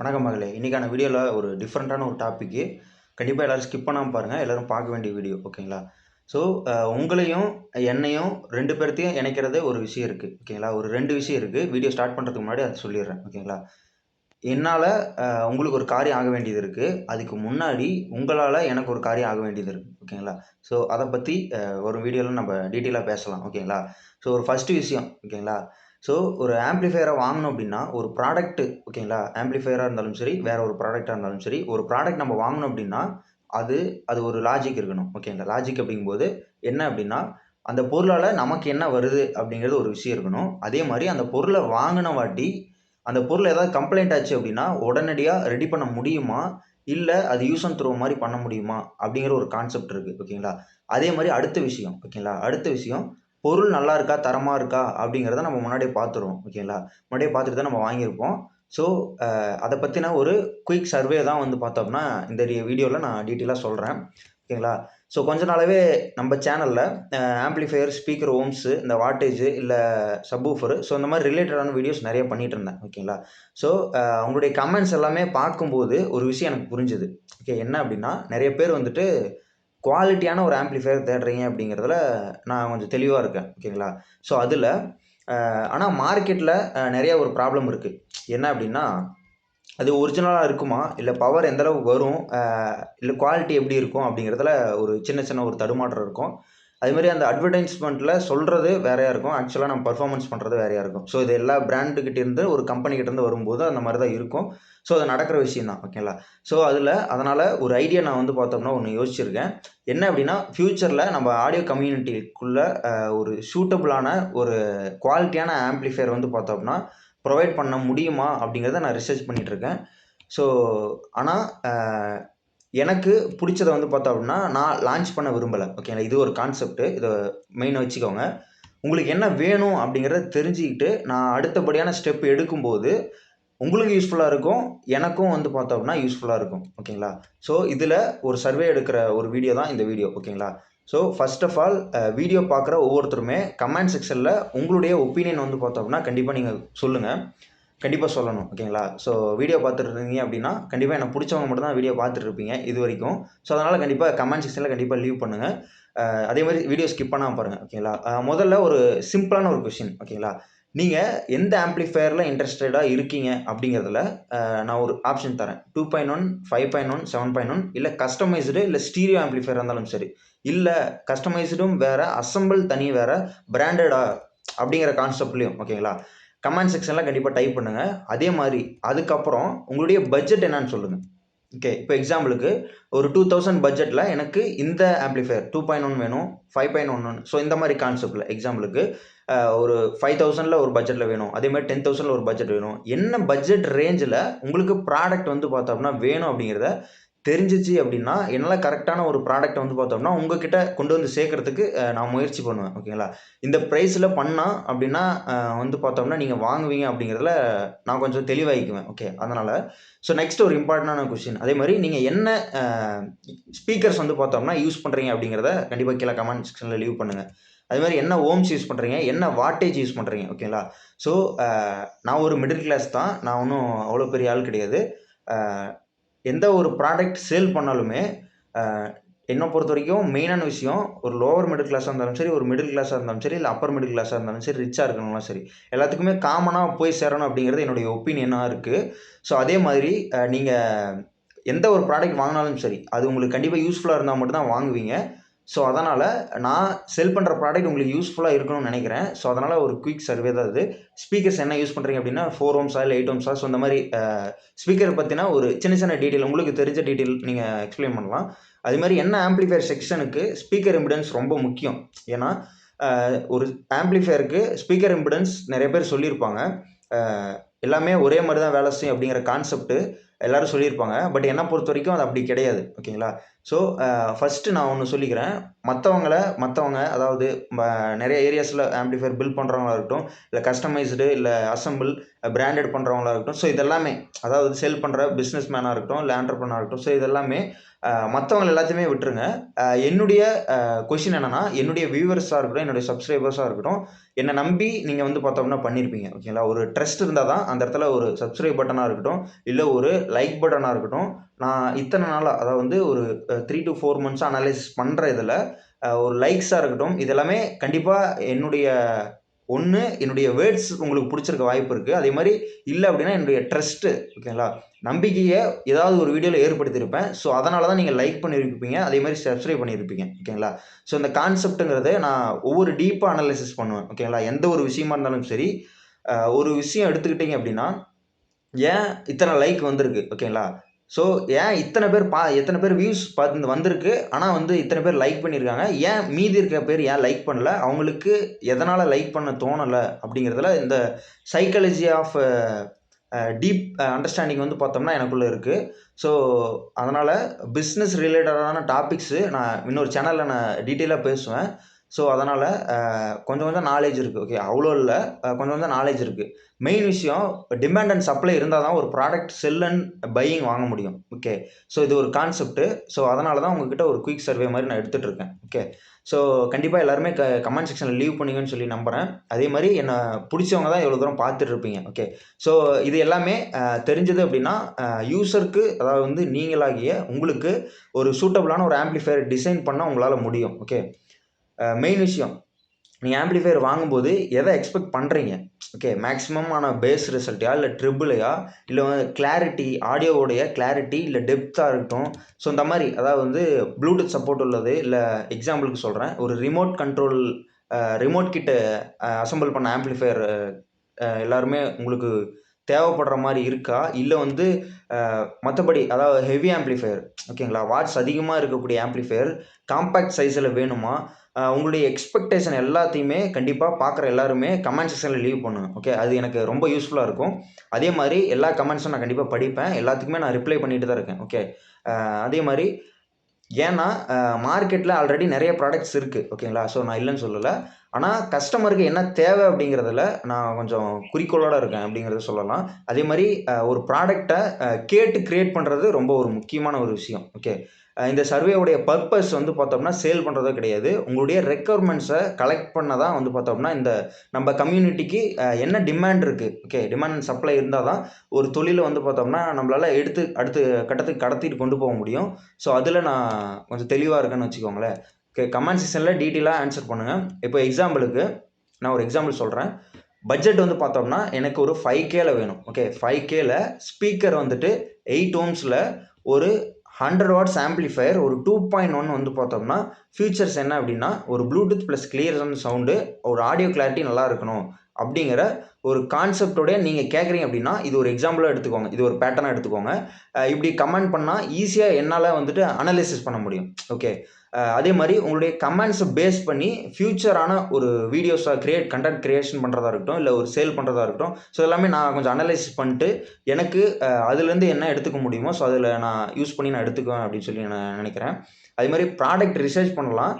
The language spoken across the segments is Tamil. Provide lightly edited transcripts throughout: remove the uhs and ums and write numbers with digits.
வணக்கம் மகளே. இன்றைக்கான வீடியோவில் ஒரு டிஃப்ரெண்ட்டான ஒரு டாப்பிக்கு. கண்டிப்பாக எல்லோரும் ஸ்கிப் பண்ணாமல் பாருங்கள். எல்லோரும் பார்க்க வேண்டிய வீடியோ, ஓகேங்களா? ஸோ உங்களையும் என்னையும் 2 பேர்த்தையும் இணைக்கிறது ஒரு விஷயம் இருக்குது, ஓகேங்களா? ஒரு 2 விஷயம் இருக்குது. வீடியோ ஸ்டார்ட் பண்ணுறதுக்கு முன்னாடி அதை சொல்லிடுறேன், ஓகேங்களா? என்னால் உங்களுக்கு ஒரு காரியம் ஆக வேண்டியது இருக்குது. அதுக்கு முன்னாடி உங்களால் எனக்கு ஒரு காரியம் ஆக வேண்டியது இருக்குது, ஓகேங்களா? ஸோ அதை பற்றி ஒரு வீடியோவில் நம்ம டீட்டெயிலாக பேசலாம், ஓகேங்களா? ஸோ ஒரு ஃபஸ்ட்டு விஷயம், ஓகேங்களா? ஸோ ஒரு ஆம்ப்ளிஃபையரை வாங்கணும் அப்படின்னா ஒரு ப்ராடக்ட்டு, ஓகேங்களா? ஆம்ப்ளிஃபையராக இருந்தாலும் சரி, வேறு ஒரு ப்ராடக்டாக இருந்தாலும் சரி, ஒரு ப்ராடக்ட் நம்ம வாங்கணும் அப்படின்னா அது அது ஒரு லாஜிக் இருக்கணும், ஓகேங்களா? லாஜிக் அப்படிங்கும்போது என்ன அப்படின்னா, அந்த பொருளால் நமக்கு என்ன வருது அப்படிங்கிறது ஒரு விஷயம் இருக்கணும். அதே மாதிரி அந்த பொருளை வாங்கின வாட்டி அந்த பொருள் ஏதாவது கம்ப்ளைண்ட் ஆச்சு அப்படின்னா உடனடியாக ரெடி பண்ண முடியுமா, இல்லை அது யூஸ் அண்ட் த்ரோ மாதிரி பண்ண முடியுமா அப்படிங்கிற ஒரு கான்செப்ட் இருக்குது, ஓகேங்களா? அதே மாதிரி அடுத்த விஷயம், ஓகேங்களா? அடுத்த விஷயம், பொருள் நல்லா இருக்கா, தரமாக இருக்கா அப்படிங்கிறத நம்ம முன்னாடியே பார்த்துருவோம், ஓகேங்களா? முன்னாடியே பார்த்துட்டு தான் நம்ம வாங்கியிருப்போம். ஸோ அதை பற்றின ஒரு குயிக் சர்வே தான் வந்து பார்த்தோம்னா இந்த வீடியோவில் நான் டீட்டெயிலாக சொல்கிறேன், ஓகேங்களா? ஸோ கொஞ்ச நாளாவே நம்ம சேனலில் ஆம்ப்ளிஃபையர், ஸ்பீக்கர், ஓம்ஸு, இந்த வாட்டேஜ் இல்லை சப்வூஃபர், ஸோ இந்த மாதிரி ரிலேட்டடான வீடியோஸ் நிறைய பண்ணிட்டு இருந்தேன், ஓகேங்களா? ஸோ உங்களுடைய கமெண்ட்ஸ் எல்லாமே பார்க்கும்போது ஒரு விஷயம் எனக்கு புரிஞ்சுது. ஓகே, என்ன அப்படின்னா நிறைய பேர் வந்துட்டு குவாலிட்டியான ஒரு ஆம்ப்ளிஃபையர் தேடுறீங்க அப்படிங்கிறதுல நான் கொஞ்சம் தெளிவாக இருக்கேன், ஓகேங்களா? ஸோ அதில் ஆனால் மார்க்கெட்டில் நிறைய ஒரு ப்ராப்ளம் இருக்குது. என்ன அப்படின்னா, அது ஒரிஜினலாக இருக்குமா, இல்லை பவர் எந்த அளவுக்கு வரும், இல்லை குவாலிட்டி எப்படி இருக்கும் அப்படிங்கிறதுல ஒரு சின்ன சின்ன ஒரு தடுமாற்றம் இருக்கும். அதுமாதிரி அந்த அட்வர்டைஸ்மெண்ட்டில் சொல்கிறது வேறையா இருக்கும், ஆக்சுவலாக நம்ம பர்ஃபார்மன்ஸ் பண்ணுறது வேறையா இருக்கும். ஸோ இது எல்லா பிராண்டுக்கிட்டேருந்து ஒரு கம்பெனிக்கிட்டேருந்து வரும்போது அந்த மாதிரி தான் இருக்கும். ஸோ அது நடக்கிற விஷயம் தான், ஓகேங்களா? ஸோ அதனால் ஒரு ஐடியா நான் வந்து பார்த்தோம்னா ஒன்று யோசிச்சிருக்கேன். என்ன அப்படின்னா, ஃப்யூச்சரில் நம்ம ஆடியோ கம்யூனிட்டிக்குள்ளே ஒரு சூட்டபுளான ஒரு குவாலிட்டியான ஆம்ப்ளிஃபையர் வந்து பார்த்தோம்னா ப்ரொவைட் பண்ண முடியுமா அப்படிங்கிறத நான் ரிசர்ச் பண்ணிகிட்ருக்கேன். ஸோ ஆனால் எனக்கு பிடிச்சத வந்து பார்த்தோம் அப்படின்னா நான் லான்ச் பண்ண விரும்பலை, ஓகேங்களா? இது ஒரு கான்செப்ட்டு, இதை மெயினாக வச்சுக்கோங்க. உங்களுக்கு என்ன வேணும் அப்படிங்கிறத தெரிஞ்சுக்கிட்டு நான் அடுத்தபடியான ஸ்டெப் எடுக்கும்போது உங்களுக்கு யூஸ்ஃபுல்லாக இருக்கும், எனக்கும் வந்து பார்த்தோம்னா யூஸ்ஃபுல்லாக இருக்கும், ஓகேங்களா? ஸோ இதில் ஒரு சர்வே எடுக்கிற ஒரு வீடியோ தான் இந்த வீடியோ, ஓகேங்களா? So first of all video பார்க்குற ஒவ்வொருத்தருமே கமெண்ட் செக்ஷனில் உங்களுடைய ஒப்பீனியன் வந்து பார்த்தோம்னா கண்டிப்பாக நீங்கள் சொல்லுங்கள், கண்டிப்பாக சொல்லணும், ஓகேங்களா? ஸோ வீடியோ பார்த்துட்டு இருந்தீங்க அப்படின்னா கண்டிப்பாக எனக்கு பிடிச்சவங்க மட்டும் தான் வீடியோ பார்த்துட்டு இருப்பீங்க இது வரைக்கும். ஸோ அதனால் கண்டிப்பாக கமெண்ட் செக்ஷனில் கண்டிப்பாக லீவ் பண்ணுங்கள். அதே மாதிரி வீடியோ ஸ்கிப் பண்ணாமல் பாருங்கள், ஓகேங்களா? முதல்ல ஒரு சிம்பிளான ஒரு கொஷின், ஓகேங்களா? நீங்கள் எந்த ஆம்ப்ளிஃபையரில் இன்ட்ரெஸ்டடாக இருக்கீங்க அப்படிங்கிறதுல நான் ஒரு ஆப்ஷன் தரேன். 2.1, 5.1, 7.1, இல்லை கஸ்டமைஸ்டு, இல்லை ஸ்டீரியோ ஆம்ப்ளிஃபையர் இருந்தாலும் சரி, இல்லை கஸ்டமைஸ்டும் வேறு, அசம்பிள் தனி வேறு, பிராண்டடா அப்படிங்கிற கான்செப்ட்லேயும், ஓகேங்களா? கமெண்ட் செக்ஷனில் கண்டிப்பாக டைப் பண்ணுங்கள். அதே மாதிரி அதுக்கப்புறம் உங்களுடைய பட்ஜெட் என்னன்னு சொல்லுங்கள். ஓகே, இப்போ எக்ஸாம்பிளுக்கு ஒரு 2000 பட்ஜெட்டில் எனக்கு இந்த ஆம்ப்ளிஃபையர் 2.1 வேணும், 5.1 வேணும். ஸோ இந்த மாதிரி கான்செப்டில் எக்ஸாம்பிளுக்கு ஒரு 5000ல் ஒரு பட்ஜெட்டில் வேணும், அதே மாதிரி 10,000ல் ஒரு பட்ஜெட் வேணும். என்ன பட்ஜெட் ரேஞ்சில் உங்களுக்கு ப்ராடக்ட் வந்து பார்த்தோம்னா வேணும் அப்படிங்கிறத தெரிஞ்சிச்சு அப்படின்னா என்னால் கரெக்டான ஒரு ப்ராடக்ட்டை வந்து பார்த்தோம்னா உங்ககிட்ட கொண்டு வந்து சேர்க்கறதுக்கு நான் முயற்சி பண்ணுவேன், ஓகேங்களா? இந்த ப்ரைஸில் பண்ணால் அப்படின்னா வந்து பார்த்தோம்னா நீங்கள் வாங்குவீங்க அப்படிங்கிறதுல நான் கொஞ்சம் தெளிவாகிக்குவேன், ஓகே? அதனால் ஸோ நெக்ஸ்ட் ஒரு இம்பார்ட்டண்டான கொஸ்டின், அதே மாதிரி நீங்கள் என்ன ஸ்பீக்கர்ஸ் வந்து பார்த்தோம்னா யூஸ் பண்ணுறீங்க அப்படிங்கிறத கண்டிப்பாக கீழே கமெண்ட் செக்ஷனில் லீவ் பண்ணுங்கள். அது மாதிரி என்ன ஓம்ஸ் யூஸ் பண்ணுறீங்க, என்ன வாட்டேஜ் யூஸ் பண்ணுறீங்க, ஓகேங்களா? ஸோ நான் ஒரு மிடில் கிளாஸ் தான், நான் ஒன்றும் அவ்வளோ பெரிய ஆள் கிடையாது. எந்த ஒரு ப்ராடக்ட் சேல் பண்ணாலுமே என்னை பொறுத்த வரைக்கும் மெயினான விஷயம், ஒரு லோவர் மிடில் கிளாஸாக இருந்தாலும் சரி, ஒரு மிடில் கிளாஸாக இருந்தாலும் சரி, இல்லை அப்பர் மிடில் கிளாஸாக இருந்தாலும் சரி, ரிச்சாக இருக்கணும்னாலும் சரி, எல்லாத்துக்குமே காமனாக போய் சேரணும் அப்படிங்கிறது என்னுடைய ஒப்பீனியனாக இருக்குது. ஸோ அதே மாதிரி நீங்கள் எந்த ஒரு ப்ராடக்ட் வாங்கினாலும் சரி, அது உங்களுக்கு கண்டிப்பாக யூஸ்ஃபுல்லாக இருந்தால் மட்டும் தான் வாங்குவீங்க. ஸோ அதனால் நான் செல் பண்ணுற ப்ராடக்ட் உங்களுக்கு யூஸ்ஃபுல்லாக இருக்கணும்னு நினைக்கிறேன். ஸோ அதனால் ஒரு குயிக் சர்வே தான் இது. ஸ்பீக்கர்ஸ் என்ன யூஸ் பண்ணுறீங்க அப்படின்னா 4 ஓம்ஸா இல்லை 8 ஓம்ஸா, ஸோ இந்த மாதிரி ஸ்பீக்கரை பற்றினா ஒரு சின்ன சின்ன டீட்டெயில் உங்களுக்கு தெரிஞ்ச டீட்டெயில் நீங்கள் எக்ஸ்பிளைன் பண்ணலாம். அது மாதிரி என்ன ஆம்ப்ளிஃபையர் செக்ஷனுக்கு ஸ்பீக்கர் இம்பிடன்ஸ் ரொம்ப முக்கியம். ஏன்னா ஒரு ஆம்ப்ளிஃபையருக்கு ஸ்பீக்கர் இம்பிடன்ஸ் நிறைய பேர் சொல்லியிருப்பாங்க. எல்லாமே ஒரே மாதிரி தான் வேலை செய்யும் அப்படிங்கிற கான்செப்ட்டு எல்லோரும் சொல்லியிருப்பாங்க. பட் என்னை பொறுத்த வரைக்கும் அது அப்படி கிடையாது. ஓகேங்களா? ஸோ ஃபஸ்ட்டு நான் ஒன்று சொல்லிக்கிறேன். மற்றவங்க அதாவது நிறைய ஏரியாஸில் ஆம்பிளிஃபையர் பில்ட் பண்ணுறவங்களா இருக்கட்டும், இல்லை கஸ்டமைஸ்டு, இல்லை அசம்பிள், பிராண்டட் பண்ணுறவங்களா இருக்கட்டும். ஸோ இதெல்லாமே அதாவது செல் பண்ணுற பிஸ்னஸ் மேனாக இருக்கட்டும், இல்லை ஆண்டர்ப்ரனராக இருக்கட்டும். ஸோ இதெல்லாமே மற்றவங்க எல்லாத்தையுமே விட்டுருங்க. என்னுடைய கொஷின் என்னென்னா, என்னுடைய வியூவர்ஸாக இருக்கட்டும், என்னுடைய சப்ஸ்கிரைபர்ஸாக இருக்கட்டும், என்னை நம்பி நீங்கள் வந்து பார்த்தோம்னா பண்ணியிருப்பீங்க. ஓகேங்களா? ஒரு ட்ரஸ்ட் இருந்தால் தான் அந்த இடத்துல ஒரு சப்ஸ்கிரைப் பட்டனாக இருக்கட்டும், இல்லை ஒரு லைக் பட்டனாக இருக்கட்டும், நான் இத்தனை நாளாக அதாவது வந்து ஒரு 3 to 4 மந்த்ஸாக அனலைசிஸ் பண்ணுற இதில் ஒரு லைக்ஸாக இருக்கட்டும், இதெல்லாமே கண்டிப்பாக என்னுடைய வேர்ட்ஸ் உங்களுக்கு பிடிச்சிருக்க வாய்ப்பு இருக்குது. அதே மாதிரி இல்லை அப்படின்னா என்னுடைய ட்ரஸ்ட்டு, ஓகேங்களா, நம்பிக்கையை ஏதாவது ஒரு வீடியோவில் ஏற்படுத்தியிருப்பேன். ஸோ அதனால தான் நீங்கள் லைக் பண்ணியிருப்பீங்க, அதே மாதிரி சப்ஸ்கிரைப் பண்ணியிருப்பீங்க. ஓகேங்களா? ஸோ இந்த கான்செப்ட்டுங்கிறத நான் ஒவ்வொரு டீப்பாக அனலைசிஸ் பண்ணுவேன். ஓகேங்களா? எந்த ஒரு விஷயமா இருந்தாலும் சரி, ஒரு விஷயம் எடுத்துக்கிட்டிங்க அப்படின்னா, ஏன் இத்தனை லைக் வந்திருக்கு, ஓகேங்களா? ஸோ ஏன் எத்தனை பேர் வியூஸ் பார்த்து வந்திருக்கு, ஆனால் வந்து இத்தனை பேர் லைக் பண்ணியிருக்காங்க, ஏன் மீதி இருக்க பேர் ஏன் லைக் பண்ணல, அவங்களுக்கு எதனால் லைக் பண்ண தோணலை அப்படிங்கிறதுல இந்த சைக்காலஜி ஆஃப் டீப் அண்டர்ஸ்டாண்டிங் வந்து பார்த்தோம்னா எனக்குள்ளே இருக்குது. ஸோ அதனால் பிஸ்னஸ் ரிலேட்டடான டாபிக்ஸு நான் இன்னொரு சேனலில் நான் டீட்டெயிலாக பேசுவேன். ஸோ அதனால் கொஞ்சம் நாலேஜ் இருக்குது. ஓகே, அவ்வளோ இல்லை, கொஞ்சம் நாலேஜ் இருக்குது. மெயின் விஷயம் டிமாண்ட் அண்ட் சப்ளை இருந்தால் தான் ஒரு ப்ராடக்ட் செல் அண்ட் பையிங் வாங்க முடியும். ஓகே, ஸோ இது ஒரு கான்செப்ட்டு. ஸோ அதனால தான் உங்ககிட்ட ஒரு குயிக் சர்வே மாதிரி நான் எடுத்துகிட்டு இருக்கேன். ஓகே, ஸோ கண்டிப்பாக எல்லாருமே கமெண்ட் செக்ஷனில் லீவ் பண்ணுங்கன்னு சொல்லி நம்புகிறேன். அதே மாதிரி என்னை பிடிச்சவங்க தான் எவ்வளோ தூரம் பார்த்துட்டு இருப்பீங்க. ஓகே, ஸோ இது எல்லாமே தெரிஞ்சது அப்படின்னா யூசருக்கு, அதாவது வந்து நீங்களாகிய உங்களுக்கு ஒரு சூட்டபுளான ஒரு ஆம்பிளிஃபையர் டிசைன் பண்ண உங்களால் முடியும். ஓகே, மெயின் விஷயம், நீங்கள் ஆம்பிளிஃபையர் வாங்கும்போது எதை எக்ஸ்பெக்ட் பண்ணுறீங்க? ஓகே, மேக்ஸிமமான பேஸ் ரிசல்ட்டையா, இல்லை ட்ரிபிளையா, இல்லை கிளாரிட்டி, ஆடியோவோடைய கிளாரிட்டி, இல்லை டெப்த்தாக இருக்கட்டும். ஸோ இந்த மாதிரி அதாவது வந்து ப்ளூடூத் சப்போர்ட் உள்ளது, இல்லை எக்ஸாம்பிளுக்கு சொல்கிறேன், ஒரு ரிமோட் கிட்ட அசம்பிள் பண்ண ஆம்பிளிஃபையர் எல்லாருமே உங்களுக்கு தேவைப்படுற மாதிரி இருக்கா? இல்லை வந்து மற்றபடி அதாவது ஹெவி ஆம்பிளிஃபையர், ஓகேங்களா, வாட்ஸ் அதிகமாக இருக்கக்கூடிய ஆம்பிளிஃபையர் காம்பேக்ட் சைஸில் வேணுமா? உங்களுடைய எக்ஸ்பெக்டேஷன் எல்லாத்தையுமே கண்டிப்பாக பார்க்குற எல்லாருமே கமெண்ட் செக்ஷனில் லீவ் பண்ணுங்கள். ஓகே, அது எனக்கு ரொம்ப யூஸ்ஃபுல்லாக இருக்கும். அதே மாதிரி எல்லா கமெண்ட்ஸும் நான் கண்டிப்பாக படிப்பேன். எல்லாத்துக்குமே நான் ரிப்ளை பண்ணிட்டு தான் இருக்கேன். ஓகே, அதே மாதிரி ஏன்னா மார்க்கெட்டில் ஆல்ரெடி நிறைய ப்ராடக்ட்ஸ் இருக்குது. ஓகேங்களா? ஸோ நான் இல்லைன்னு சொல்லலை. ஆனால் கஸ்டமருக்கு என்ன தேவை அப்படிங்கிறதுல நான் கொஞ்சம் குறிக்கோளோடு இருக்கேன் அப்படிங்கிறத சொல்லலாம். அதே மாதிரி ஒரு ப்ராடக்டை கேட்டு க்ரியேட் பண்ணுறது ரொம்ப ஒரு முக்கியமான ஒரு விஷயம். ஓகே, இந்த சர்வேவுடைய பர்பஸ் வந்து பார்த்தோம்னா சேல் பண்ணுறதோ கிடையாது. உங்களுடைய ரெக்யர்மெண்ட்ஸை கலெக்ட் பண்ண தான் வந்து பார்த்தோம்னா இந்த நம்ம கம்யூனிட்டிக்கு என்ன டிமாண்ட் இருக்குது. ஓகே, டிமாண்ட் அண்ட் சப்ளை இருந்தால் தான் ஒரு தொழிலை வந்து பார்த்தோம்னா நம்மளால் அடுத்த கட்டத்துக்கு கடத்திட்டு கொண்டு போக முடியும். ஸோ அதில் நான் கொஞ்சம் தெளிவாக இருக்கேன்னு வச்சுக்கோங்களேன். ஓகே, கமெண்ட் செக்ஷனில் டீட்டெயிலாக ஆன்சர் பண்ணுங்கள். இப்போ எக்ஸாம்பிளுக்கு நான் ஒரு எக்ஸாம்பிள் சொல்கிறேன். பட்ஜெட் வந்து பார்த்தோம்னா எனக்கு ஒரு 5Kல வேணும். ஓகே, 5Kல ஸ்பீக்கர் வந்துட்டு 8 ohmஸில் ஒரு 100 வாட்ஸ் ஆம்பிளிஃபையர் ஒரு 2.1 வந்து பார்த்தோம்னா ஃபியூச்சர்ஸ் என்ன அப்படின்னா ஒரு ப்ளூடூத் ப்ளஸ் கிளியர் சவுண்டு, ஒரு ஆடியோ கிளாரிட்டி நல்லா இருக்கணும் அப்படிங்கிற ஒரு கான்செப்டோட நீங்கள் கேட்குறீங்க அப்படின்னா இது ஒரு எக்ஸாம்பிளாக எடுத்துக்கோங்க, இது ஒரு பேட்டர்னாக எடுத்துக்கோங்க. இப்படி கமெண்ட் பண்ணால் ஈஸியாக என்னால் வந்துட்டு அனலைசிஸ் பண்ண முடியும். ஓகே, அதே மாதிரி உங்களுடைய கமெண்ட்ஸை பேஸ் பண்ணி ஃபியூச்சரான ஒரு வீடியோஸை கண்டென்ட் கிரியேஷன் பண்ணுறதா இருக்கட்டும், இல்லை ஒரு சேல் பண்ணுறதா இருக்கட்டும். ஸோ எல்லாமே நான் கொஞ்சம் அனலைசிஸ் பண்ணிட்டு எனக்கு அதுலேருந்து என்ன எடுத்துக்க முடியுமோ ஸோ அதில் நான் யூஸ் பண்ணி நான் எடுத்துக்குவேன் அப்படின்னு சொல்லி நான் நினைக்கிறேன். அதே மாதிரி ப்ராடக்ட் ரிசர்ச் பண்ணலாம்,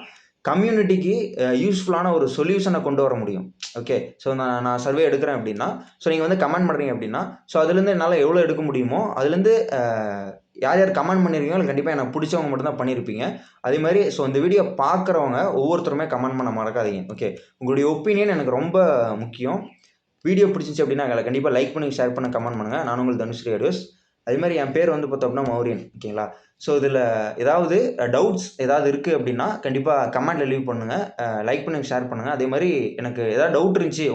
கம்யூனிட்டிக்கு யூஸ்ஃபுல்லான ஒரு சொல்யூஷனை கொண்டு வர முடியும். ஓகே, ஸோ நான் சர்வே எடுக்கிறேன் அப்படின்னா, ஸோ நீங்கள் வந்து கமெண்ட் பண்ணுறீங்க அப்படின்னா, ஸோ அதுலேருந்து என்னால் எவ்வளோ எடுக்க முடியுமோ அதுலேருந்து யார் கமெண்ட் பண்ணியிருக்கீங்களோ கண்டிப்பாக எனக்கு பிடிச்சவங்க மட்டும்தான் பண்ணியிருப்பீங்க. அதே மாதிரி ஸோ இந்த வீடியோ பார்க்குறவங்க ஒவ்வொருத்தருமே கமெண்ட் பண்ண மறக்காதீங்க. ஓகே, உங்களுடைய ஒப்பீனியன் எனக்கு ரொம்ப முக்கியம். வீடியோ பிடிச்சிச்சு அப்படின்னா கண்டிப்பாக லைக் பண்ணி, ஷேர் பண்ண, கமெண்ட் பண்ணுங்கள். நான் உங்கள் தனுஸ்ரீ அடியோஸ். அதே மாதிரி என் பேர் வந்து பார்த்தோம்னா மௌரியன். ஓகேங்களா? ஸோ இதில் ஏதாவது டவுட்ஸ் ஏதாவது இருக்குது அப்படின்னா கண்டிப்பாக கமெண்ட்டில் லீவ் பண்ணுங்கள். லைக் பண்ணுங்கள், ஷேர் பண்ணுங்கள். அதே மாதிரி எனக்கு ஏதாவது டவுட் இருந்துச்சு,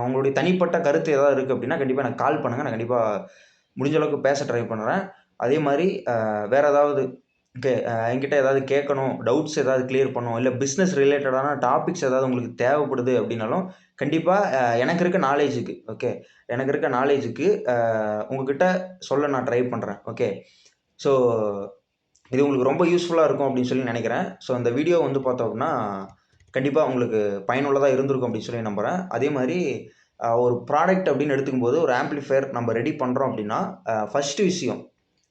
உங்களுடைய தனிப்பட்ட கருத்து ஏதாவது இருக்குது அப்படின்னா கண்டிப்பாக எனக்கு கால் பண்ணுங்கள். நான் கண்டிப்பாக முடிஞ்ச அளவுக்கு பேச ட்ரை பண்ணுறேன். அதே மாதிரி வேறு ஏதாவது என்கிட்ட ஏதாவது கேட்கணும், டவுட்ஸ் ஏதாவது கிளியர் பண்ணணும், இல்லை பிஸ்னஸ் ரிலேட்டடான டாபிக்ஸ் ஏதாவது உங்களுக்கு தேவைப்படுது அப்படின்னாலும் கண்டிப்பாக எனக்கு இருக்க நாலேஜுக்கு உங்ககிட்ட சொல்ல நான் ட்ரை பண்ணுறேன். ஓகே, ஸோ இது உங்களுக்கு ரொம்ப யூஸ்ஃபுல்லாக இருக்கும் அப்படின்னு சொல்லி நினைக்கிறேன். ஸோ இந்த வீடியோ வந்து பார்த்தோம்னா கண்டிப்பாக உங்களுக்கு பயனுள்ளதாக இருந்திருக்கும் அப்படின்னு சொல்லி நம்புகிறேன். அதே மாதிரி ஒரு ப்ராடக்ட் அப்படின்னு எடுத்துக்கும்போது ஒரு ஆம்பிளிஃபையர் நம்ம ரெடி பண்ணுறோம் அப்படின்னா ஃபஸ்ட்டு விஷயம்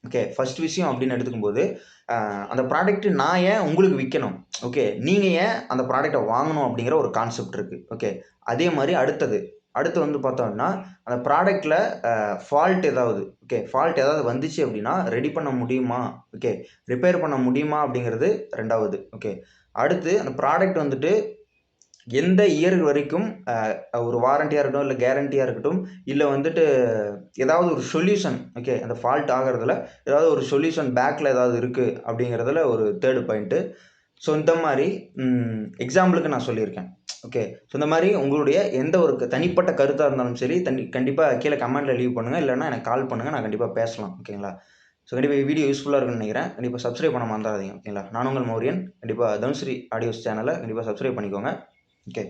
ஓகே, ஃபர்ஸ்ட் விஷயம் அப்படின்னு எடுத்துக்கும்போது, அந்த ப்ராடக்ட் நான் ஏன் உங்களுக்கு விற்கணும்? ஓகே, நீங்கள் ஏன் அந்த ப்ராடக்ட்டை வாங்கணும் அப்படிங்கிற ஒரு கான்செப்ட் இருக்குது. ஓகே, அதே மாதிரி அடுத்து வந்து பார்த்தோம்னா, அந்த ப்ராடக்ட்டில் ஃபால்ட் ஏதாவது ஃபால்ட் ஏதாவது வந்துச்சு அப்படின்னா ரெடி பண்ண முடியுமா? ஓகே, ரிப்பேர் பண்ண முடியுமா? அப்படிங்கிறது 2வது. ஓகே, அடுத்து அந்த ப்ராடக்ட் வந்துட்டு எந்த இயர் வரைக்கும் ஒரு வாரண்டியாக இருக்கட்டும், இல்லை கேரண்டியாக இருக்கட்டும், இல்லை வந்துட்டு ஏதாவது ஒரு சொல்யூஷன் அந்த ஃபால்ட் ஆகிறதுல ஏதாவது ஒரு சொல்யூஷன் பேக்கில் ஏதாவது இருக்குது அப்படிங்கிறதுல ஒரு 3rd பாயிண்ட்டு. ஸோ இந்த மாதிரி எக்ஸாம்பிளுக்கு நான் சொல்லியிருக்கேன். ஓகே, ஸோ இந்த மாதிரி உங்களுடைய எந்த ஒரு தனிப்பட்ட கருத்தாக இருந்தாலும் சரி கண்டிப்பாக கீழே கமெண்ட்டில் லீவ் பண்ணுங்கள், இல்லைன்னா எனக்கு கால் பண்ணுங்கள், நான் கண்டிப்பாக பேசலாம். ஓகேங்களா? ஸோ கண்டிப்பாக வீடியோ யூஸ்ஃபுல்லாக இருக்குன்னு நினைக்கிறேன். கண்டிப்பாக சப்ஸ்கிரைப் பண்ண மறந்துடாதீங்க. ஓகேங்களா? நான் உங்கள் மௌரியன். கண்டிப்பாக தனுஸ்ரீ ஆடியோஸ் சேனலை கண்டிப்பாக சப்ஸ்கிரைப் பண்ணிக்கோங்க. ஓகே.